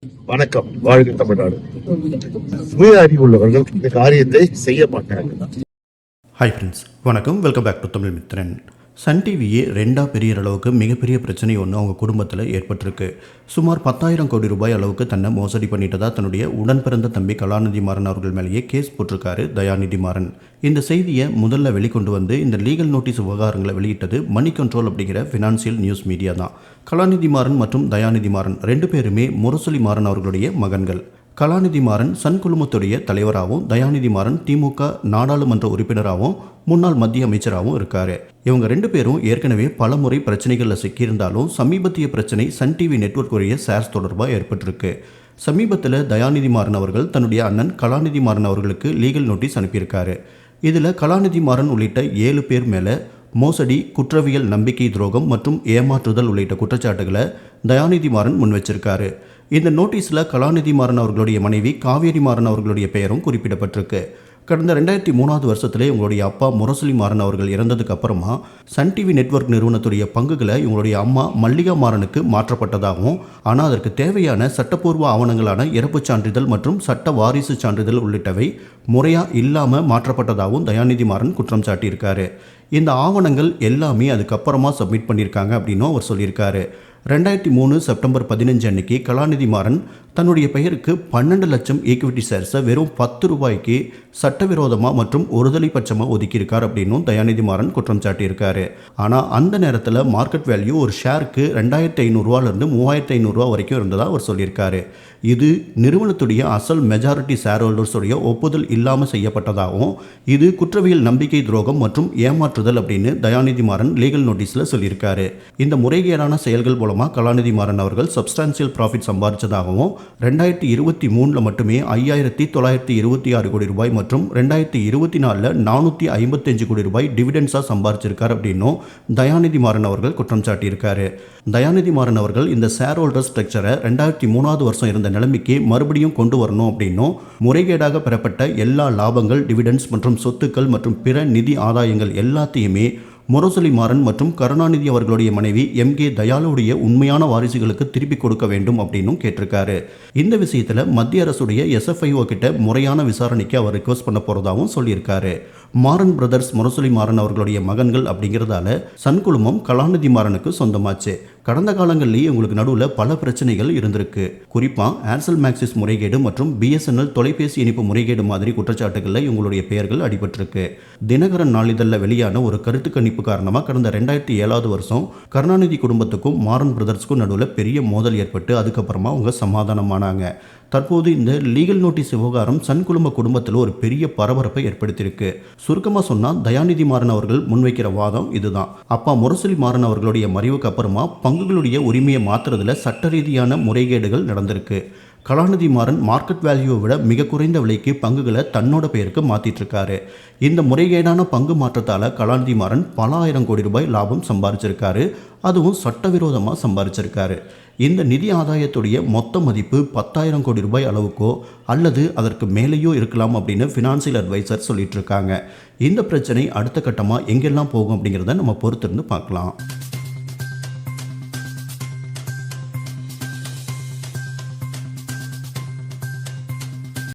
வணக்கம். வாழ்க தமிழ்நாடு. சுய அறிவுள்ளவர்கள் இந்த காரியத்தை செய்ய மாட்டார்கள். ஹாய் ஃப்ரெண்ட்ஸ், வணக்கம். Welcome back to Tamil Mithran. Sun டிவியே ரெண்டாக பெரிய அளவுக்கு மிகப்பெரிய பிரச்சனை ஒன்று அவங்க குடும்பத்தில் ஏற்பட்டிருக்கு. சுமார் 10,000 கோடி ரூபாய் அளவுக்கு தன்னை மோசடி பண்ணிட்டதா தன்னுடைய உடன் பிறந்த தம்பி கலாநிதி மாறன் அவர்கள் மேலேயே கேஸ் போட்டிருக்காரு தயாநிதி மாறன். இந்த செய்தியை முதல்ல வெளிக்கொண்டு வந்து இந்த லீகல் நோட்டீஸ் விவகாரங்களை வெளியிட்டது மணி கண்ட்ரோல் அப்படிங்கிற ஃபினான்சியல் நியூஸ் மீடியா தான். கலாநிதி மாறன் மற்றும் தயாநிதி மாறன் ரெண்டு பேருமே முரசொலி மாறன் அவர்களுடைய மகன்கள். கலாநிதி மாறன் சன் குழுமத்துடைய தலைவராகவும், தயாநிதி மாறன் திமுக நாடாளுமன்ற உறுப்பினராகவும், முன்னாள் மத்திய அமைச்சராகவும் இருக்காரு. இவங்க ரெண்டு பேரும் ஏற்கனவே பல முறை பிரச்சனைகளில் சிக்கியிருந்தாலும் சமீபத்திய பிரச்சனை சன் டிவி நெட்வொர்க் உடைய ஷேர்ஸ் தொடர்பாக ஏற்பட்டிருக்கு. சமீபத்தில் தயாநிதி மாறன் அவர்கள் தன்னுடைய அண்ணன் கலாநிதி மாறன் அவர்களுக்கு லீகல் நோட்டீஸ் அனுப்பியிருக்காரு. இதில் கலாநிதி மாறன் உள்ளிட்ட 7 பேர் மேலே மோசடி, குற்றவியல், நம்பிக்கை துரோகம் மற்றும் ஏமாற்றுதல் உள்ளிட்ட குற்றச்சாட்டுகளை தயாநிதி மாறன் முன் வச்சிருக்காரு. இந்த நோட்டீஸில் கலாநிதி மாறன் அவர்களுடைய மனைவி காவேரி மாறன் அவர்களுடைய பெயரும் குறிப்பிடப்பட்டிருக்கு. கடந்த 2003 வருஷத்துல இவங்களுடைய அப்பா முரசொலி மாறன் அவர்கள் இறந்ததுக்கு அப்புறமா சன் டிவி நெட்வொர்க் நிறுவனத்துடைய பங்குகளை இவங்களுடைய அம்மா மல்லிகா மாறனுக்கு மாற்றப்பட்டதாகவும், ஆனால் அதற்கு தேவையான சட்டப்பூர்வ ஆவணங்களான இறப்புச் சான்றிதழ் மற்றும் சட்ட வாரிசு சான்றிதழ் உள்ளிட்டவை முறையாக இல்லாமல் மாற்றப்பட்டதாகவும் தயாநிதி மாறன் குற்றம் சாட்டியிருக்காரு. இந்த ஆவணங்கள் எல்லாமே அதுக்கப்புறமா சப்மிட் பண்ணியிருக்காங்க அப்படின்னும் அவர் சொல்லியிருக்காரு. 2003 செப்டம்பர் 15 அன்னைக்கு கலாநிதி மாறன் தன்னுடைய பெயருக்கு 12 லட்சம் ஈக்விட்டி ஷேர்ஸை வெறும் 10 ரூபாய்க்கு சட்டவிரோதமாக மற்றும் ஒருதலைபட்சமாக ஒதுக்கியிருக்கார் அப்படின்னும் தயாநிதி மாறன் குற்றம் சாட்டியிருக்காரு. ஆனால் அந்த நேரத்தில் மார்க்கெட் வேல்யூ ஒரு ஷேருக்கு 2,500 ரூபாயிலிருந்து 3,500 ரூபா வரைக்கும் இருந்ததாக அவர் சொல்லியிருக்காரு. இது நிறுவனத்துடைய அசல் மெஜாரிட்டி ஷேர் ஹோல்டர்ஸுடைய ஒப்புதல் இல்லாமல் செய்யப்பட்டதாகவும், இது குற்றவியல், நம்பிக்கை துரோகம் மற்றும் ஏமாற்றுதல் அப்படின்னு தயாநிதி மாறன் லீகல் நோட்டீஸில் சொல்லியிருக்காரு. இந்த முறைகேடான செயல்கள் மூலமாக கலாநிதி மாறன் அவர்கள் சப்ஸ்டான்சியல் ப்ராஃபிட் சம்பாதிச்சதாகவும், 2023 மட்டுமே 5,926 கோடி ரூபாய் மற்றும் 2024 455 கோடி ரூபாய் டிவிடெண்ட்ஸாக சம்பாதிச்சிருக்கார் அப்படின்னும் தயாநிதி மாறன் அவர்கள் குற்றம் சாட்டியிருக்காரு. தயாநிதி மாறன் அவர்கள் இந்த ஷேர் ஹோல்டர் ஸ்ட்ரக்சரை 2003 வருஷம் இருந்த நிலைமைக்கு மறுபடியும் கொண்டு வரணும் அப்படின்னும், முறைகேடாக பெறப்பட்ட எல்லா லாபங்கள், டிவிடெண்ட்ஸ் மற்றும் சொத்துக்கள் மற்றும் பிற நிதி ஆதாயங்கள் எல்லாத்தையுமே முரசொலி மாறன் மற்றும் கருணாநிதி அவர்களுடைய மனைவி MK தயாளுடைய உண்மையான வாரிசுகளுக்கு திருப்பி கொடுக்க வேண்டும் அப்படின்னு கேட்டிருக்காரு. இந்த விஷயத்தில் மத்திய அரசுடைய SFIO கிட்ட முறையான விசாரணைக்கு அவர் ரிக்வஸ்ட் பண்ண போறதாகவும் சொல்லியிருக்காரு. மாறன் பிரதர்ஸ் முரசொலி மாறன் அவர்களுடைய மகன்கள் அப்படிங்கிறதால சன் குழுமம் கலாநிதி மாறனுக்கு சொந்தமாச்சு. கடந்த காலங்களிலேயே உங்களுக்கு நடுவில் பல பிரச்சனைகள் இருந்திருக்கு. குறிப்பாக ஏர்செல் மேக்சிஸ் முறைகேடு மற்றும் BSNL தொலைபேசி இணைப்பு முறைகேடு மாதிரி குற்றச்சாட்டுகளில் இவங்களுடைய பெயர்கள் அடிபட்டிருக்கு. தினகரன் நாளிதழில் வெளியான ஒரு கருத்து கணிப்பு காரணமாக கடந்த 2007 வருஷம் கருணாநிதி குடும்பத்துக்கும் மாறன் பிரதர்ஸ்க்கும் நடுவில் பெரிய மோதல் ஏற்பட்டு அதுக்கப்புறமா அவங்க சமாதானமானாங்க. தற்போது இந்த லீகல் நோட்டீஸ் விவகாரம் சன் குடும்பத்தில் ஒரு பெரிய பரபரப்பை ஏற்படுத்தியிருக்கு. சுருக்கமாக சொன்னால் தயாநிதி மாறன் அவர்கள் முன்வைக்கிற வாதம் இதுதான். அப்பா முரசொலி மாறன் அவர்களுடைய மறைவுக்கு அப்புறமா பங்குகளுடைய உரிமையை மாற்றுறதுல சட்ட ரீதியான முறைகேடுகள் நடந்திருக்கு. கலாநிதி மாறன் மார்க்கெட் வேல்யூவை விட மிக குறைந்த விலைக்கு பங்குகளை தன்னோட பெயருக்கு மாற்றிட்டு இருக்காரு. இந்த முறைகேடான பங்கு மாற்றத்தால் கலாநிதி மாறன் பல ஆயிரம் கோடி ரூபாய் லாபம் சம்பாதிச்சிருக்காரு. அதுவும் சட்டவிரோதமாக சம்பாதிச்சிருக்காரு. இந்த நிதி ஆதாயத்துடைய மொத்த மதிப்பு 10,000 கோடி ரூபாய் அளவுக்கோ அல்லது அதற்கு மேலேயோ இருக்கலாம் அப்படின்னு ஃபினான்சியல் அட்வைசர் சொல்லிட்டு இருக்காங்க. இந்த பிரச்சனை அடுத்த கட்டமாக எங்கெல்லாம் போகும் அப்படிங்கிறத நம்ம பொறுத்திருந்து பார்க்கலாம்.